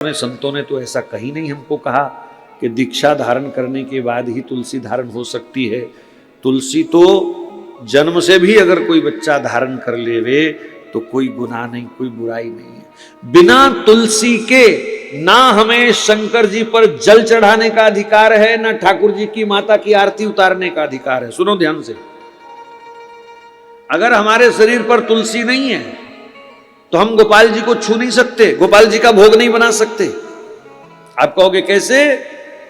संतों ने तो ऐसा कहीं नहीं हमको कहा कि दीक्षा धारण करने के बाद ही तुलसी धारण हो सकती है। तुलसी तो जन्म से भी अगर कोई बच्चा धारण कर लेवे तो कोई गुनाह नहीं, कोई बुराई नहीं है। बिना तुलसी के ना हमें शंकर जी पर जल चढ़ाने का अधिकार है, ना ठाकुर जी की माता की आरती उतारने का अधिकार है। सुनो ध्यान से, अगर हमारे शरीर पर तुलसी नहीं है तो हम गोपाल जी को छू नहीं सकते, गोपाल जी का भोग नहीं बना सकते। आप कहोगे कैसे?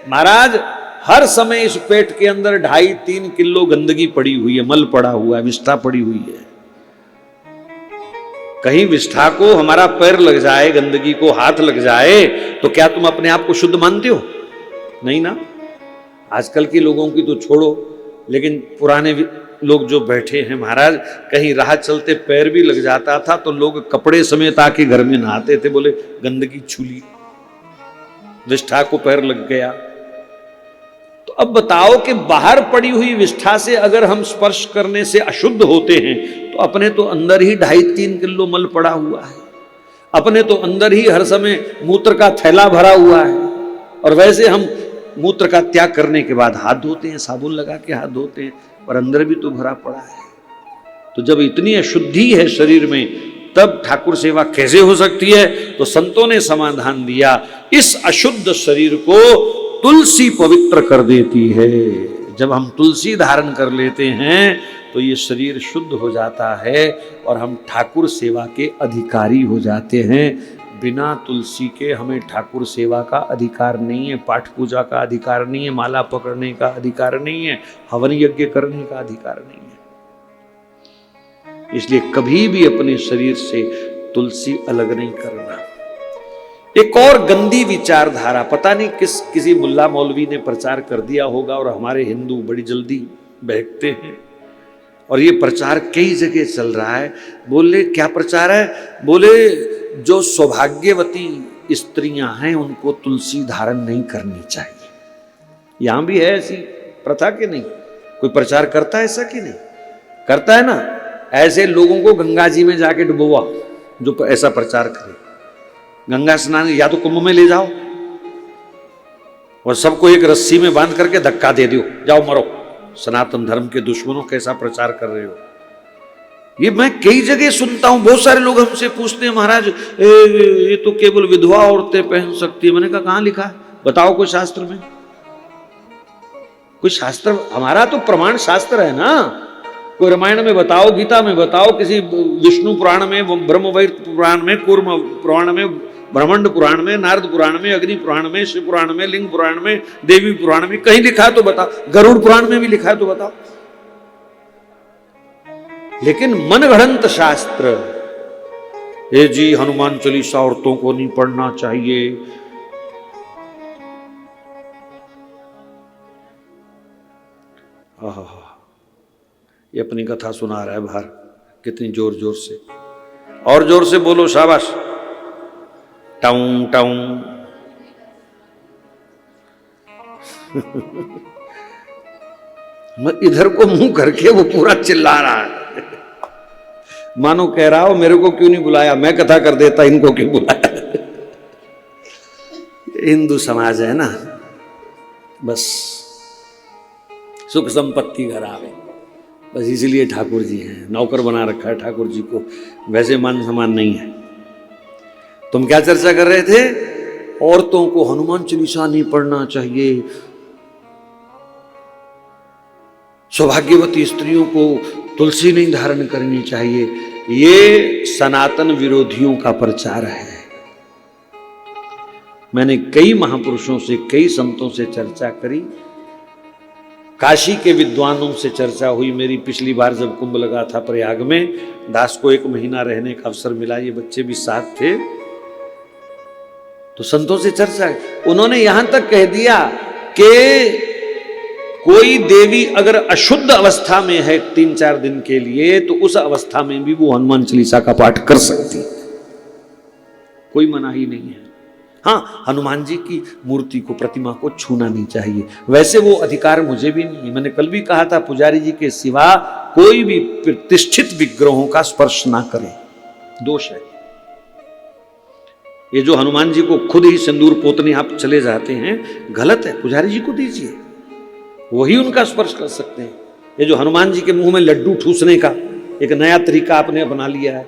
महाराज, हर समय इस पेट के अंदर 2.5-3 किलो गंदगी पड़ी हुई है, मल पड़ा हुआ है, विष्ठा पड़ी हुई है। कहीं विष्ठा को हमारा पैर लग जाए, गंदगी को हाथ लग जाए, तो क्या तुम अपने आप को शुद्ध मानते हो? नहीं ना। आजकल के लोगों की तो छोड़ो, लेकिन पुराने लोग जो बैठे हैं महाराज, कहीं राह चलते पैर भी लग जाता था तो लोग कपड़े समेत आके घर में नहाते थे, बोले गंदगी छूली, विष्ठा को पैर लग गया। तो अब बताओ कि बाहर पड़ी हुई विष्ठा से अगर हम स्पर्श करने से अशुद्ध होते हैं तो अपने तो अंदर ही 2.5-3 किलो मल पड़ा हुआ है, अपने तो अंदर ही हर समय मूत्र का थैला भरा हुआ है। और वैसे हम मूत्र का त्याग करने के बाद हाथ धोते हैं, साबुन लगा के हाथ धोते हैं, और अंदर भी तो भरा पड़ा है। तो जब इतनी अशुद्धि है शरीर में, तब ठाकुर सेवा कैसे हो सकती है? तो संतों ने समाधान दिया, इस अशुद्ध शरीर को तुलसी पवित्र कर देती है। जब हम तुलसी धारण कर लेते हैं तो ये शरीर शुद्ध हो जाता है और हम ठाकुर सेवा के अधिकारी हो जाते हैं। बिना तुलसी के हमें ठाकुर सेवा का अधिकार नहीं है, पाठ पूजा का अधिकार नहीं है, माला पकड़ने का अधिकार नहीं है, हवन यज्ञ करने का अधिकार नहीं है। इसलिए कभी भी अपने शरीर से तुलसी अलग नहीं करना। एक और गंदी विचारधारा, पता नहीं किसी मुल्ला मौलवी ने प्रचार कर दिया होगा, और हमारे हिंदू बड़ी जल्दी बहकते हैं, और ये प्रचार कई जगह चल रहा है। बोले क्या प्रचार है? बोले जो सौभाग्यवती स्त्रियां हैं उनको तुलसी धारण नहीं करनी चाहिए। यहां भी है ऐसी प्रथा कि नहीं? कोई प्रचार करता है ऐसा कि नहीं? करता है ना। ऐसे लोगों को गंगा जी में जाके डुबोआ जो ऐसा प्रचार करे। गंगा स्नान या तो कुंभ में ले जाओ और सबको एक रस्सी में बांध करके धक्का दे दो, जाओ मरो। सनातन धर्म के दुश्मनों कैसा प्रचार कर रहे हो? ये मैं कई जगह सुनता हूं। बहुत सारे लोग हमसे पूछते हैं, महाराज ये तो केवल विधवा औरतें पहन सकती है। मैंने कहा कहां लिखा है? बताओ कोई शास्त्र में। कोई शास्त्र, हमारा तो प्रमाण शास्त्र है ना। कोई रामायण में बताओ, गीता में बताओ, किसी विष्णु पुराण में, ब्रह्मवैवर्त पुराण में, कूर्म पुराण में, ब्रह्मांड पुराण में, नारद पुराण में, अग्नि पुराण में, शिव पुराण में, लिंग पुराण में, देवी पुराण में कहीं लिखा है तो बताओ। गरुड़ पुराण में भी लिखा है तो बताओ। लेकिन मनगढ़ंत शास्त्र, ये जी हनुमान चालीसा औरतों को नहीं पढ़ना चाहिए, ये अपनी कथा सुना रहा है बाहर, कितनी जोर जोर से। और जोर से बोलो, शाबाश। टाउं टाउं। इधर को मुंह करके वो पूरा चिल्ला रहा है, मानो कह रहा हो मेरे को क्यों नहीं बुलाया, मैं कथा कर देता, इनको क्यों बुलाया। हिंदू समाज है ना, बस सुख संपत्ति घर आवे, बस इसलिए ठाकुर जी हैं, नौकर बना रखा है ठाकुर जी को, वैसे मान सम्मान नहीं है। तुम क्या चर्चा कर रहे थे? औरतों को हनुमान चालीसा नहीं पढ़ना चाहिए, सौभाग्यवती स्त्रियों को तुलसी नहीं धारण करनी चाहिए। ये सनातन विरोधियों का प्रचार है। मैंने कई महापुरुषों से, कई संतों से चर्चा करी, काशी के विद्वानों से चर्चा हुई मेरी। पिछली बार जब कुंभ लगा था प्रयाग में, दास को 1 महीना रहने का अवसर मिला, ये बच्चे भी साथ थे, तो संतों से चर्चा, उन्होंने यहां तक कह दिया कि कोई देवी अगर अशुद्ध अवस्था में है 3-4 दिन के लिए, तो उस अवस्था में भी वो हनुमान चालीसा का पाठ कर सकती है, कोई मनाही नहीं है। हाँ, हनुमान जी की मूर्ति को, प्रतिमा को छूना नहीं चाहिए, वैसे वो अधिकार मुझे भी नहीं है। मैंने कल भी कहा था, पुजारी जी के सिवा कोई भी प्रतिष्ठित विग्रहों का स्पर्श ना करे, दोष है। ये जो हनुमान जी को खुद ही सिंदूर पोतने आप चले जाते हैं, गलत है, पुजारी जी को दीजिए, वही उनका स्पर्श कर सकते हैं। ये जो हनुमान जी के मुंह में लड्डू ठूसने का एक नया तरीका आपने अपना लिया है,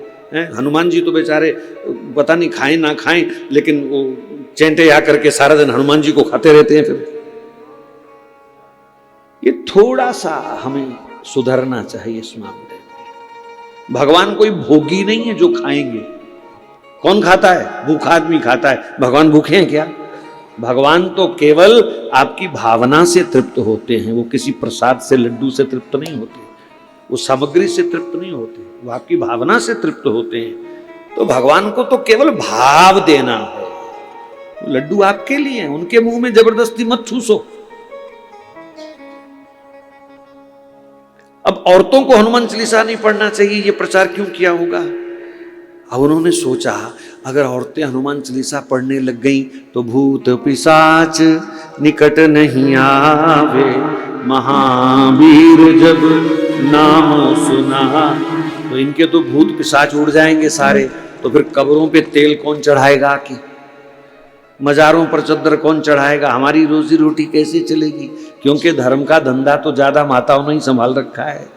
हनुमान जी तो बेचारे पता नहीं खाएं ना खाएं, लेकिन वो चेंटे आ करके सारा दिन हनुमान जी को खाते रहते हैं। फिर ये थोड़ा सा हमें सुधरना चाहिए इस मामले में। भगवान कोई भोगी नहीं है जो खाएंगे। कौन खाता है? भूखा आदमी खाता है। भगवान भूखे हैं क्या? भगवान तो केवल आपकी भावना से तृप्त होते हैं, वो किसी प्रसाद से लड्डू से तृप्त नहीं होते, वो सामग्री से तृप्त नहीं होते, वो आपकी भावना से तृप्त होते हैं। तो भगवान को तो केवल भाव देना है। लड्डू आपके लिए हैं, उनके मुंह में जबरदस्ती मत ठूसो। अब औरतों को हनुमान चालीसा नहीं पढ़ना चाहिए, ये प्रचार क्यों किया होगा? अब उन्होंने सोचा अगर औरतें हनुमान चालीसा पढ़ने लग गईं तो भूत पिशाच निकट नहीं आवे, महावीर जब नाम सुना। तो इनके तो भूत पिशाच उड़ जाएंगे सारे, तो फिर कब्रों पे तेल कौन चढ़ाएगा, कि मजारों पर चद्दर कौन चढ़ाएगा? हमारी रोजी रोटी कैसे चलेगी? क्योंकि धर्म का धंधा तो ज्यादा माताओं ने ही संभाल रखा है।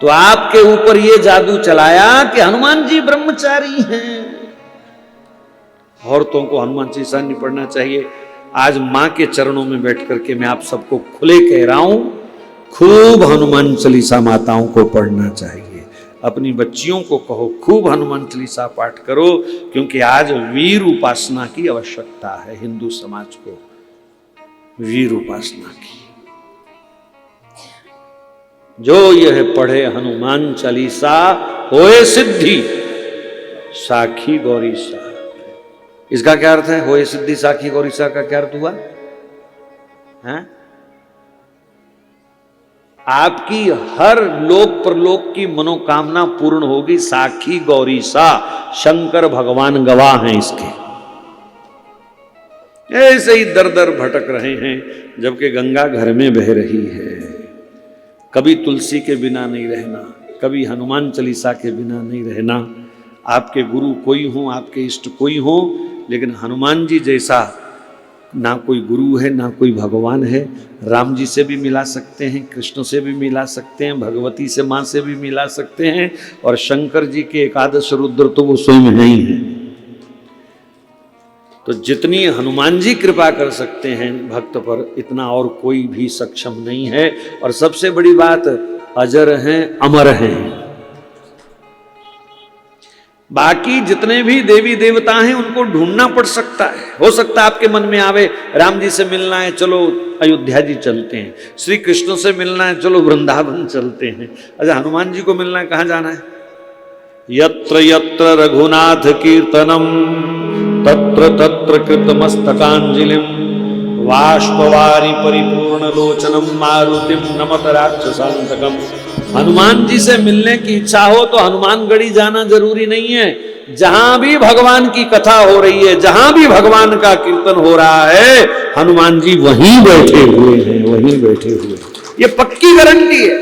तो आपके ऊपर ये जादू चलाया कि हनुमान जी ब्रह्मचारी हैं, औरतों को हनुमान चालीसा नहीं पढ़ना चाहिए। आज मां के चरणों में बैठ करके मैं आप सबको खुले कह रहा हूं, खूब हनुमान चालीसा माताओं को पढ़ना चाहिए। अपनी बच्चियों को कहो खूब हनुमान चालीसा पाठ करो, क्योंकि आज वीर उपासना की आवश्यकता है। हिंदू समाज को वीर उपासना की। जो यह पढ़े हनुमान चालीसा होए सिद्धि साखी गौरी सा। इसका क्या अर्थ है? होए सिद्धि साखी गौरी सा का क्या अर्थ हुआ? है आपकी हर लोक परलोक की मनोकामना पूर्ण होगी। साखी गौरी सा, शंकर भगवान गवाह हैं इसके। ऐसे ही दर दर भटक रहे हैं, जबकि गंगा घर में बह रही है। कभी तुलसी के बिना नहीं रहना, कभी हनुमान चालीसा के बिना नहीं रहना। आपके गुरु कोई हो, आपके इष्ट कोई हो, लेकिन हनुमान जी जैसा ना कोई गुरु है ना कोई भगवान है। राम जी से भी मिला सकते हैं, कृष्ण से भी मिला सकते हैं, भगवती से माँ से भी मिला सकते हैं, और शंकर जी के एकादश रुद्र तो वो स्वयं है ही है। तो जितनी हनुमान जी कृपा कर सकते हैं भक्त पर, इतना और कोई भी सक्षम नहीं है। और सबसे बड़ी बात, अजर हैं, अमर हैं। बाकी जितने भी देवी देवता हैं उनको ढूंढना पड़ सकता है। हो सकता है आपके मन में आवे राम जी से मिलना है, चलो अयोध्या जी चलते हैं। श्री कृष्ण से मिलना है, चलो वृंदावन चलते हैं। अच्छा, हनुमान जी को मिलना है, कहाँ जाना है? यत्र यत्र रघुनाथ कीर्तनम तत्र तत्र कृतमस्तकांजलिम वाष्पवारी परिपूर्ण लोचनम मारुतिम नमत राक्षसांतकम। हनुमान जी से मिलने की इच्छा हो तो हनुमानगढ़ी जाना जरूरी नहीं है। जहां भी भगवान की कथा हो रही है, जहां भी भगवान का कीर्तन हो रहा है, हनुमान जी वहीं बैठे हुए हैं, वहीं बैठे हुए हैं। ये पक्की गारंटी है।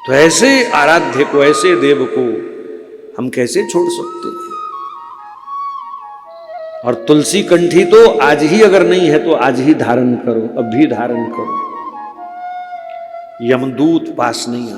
तो ऐसे आराध्य को, ऐसे देव को हम कैसे छोड़ सकते हैं? और तुलसी कंठी तो आज ही अगर नहीं है तो आज ही धारण करो, अभी धारण करो। यमदूत पास नहीं आता।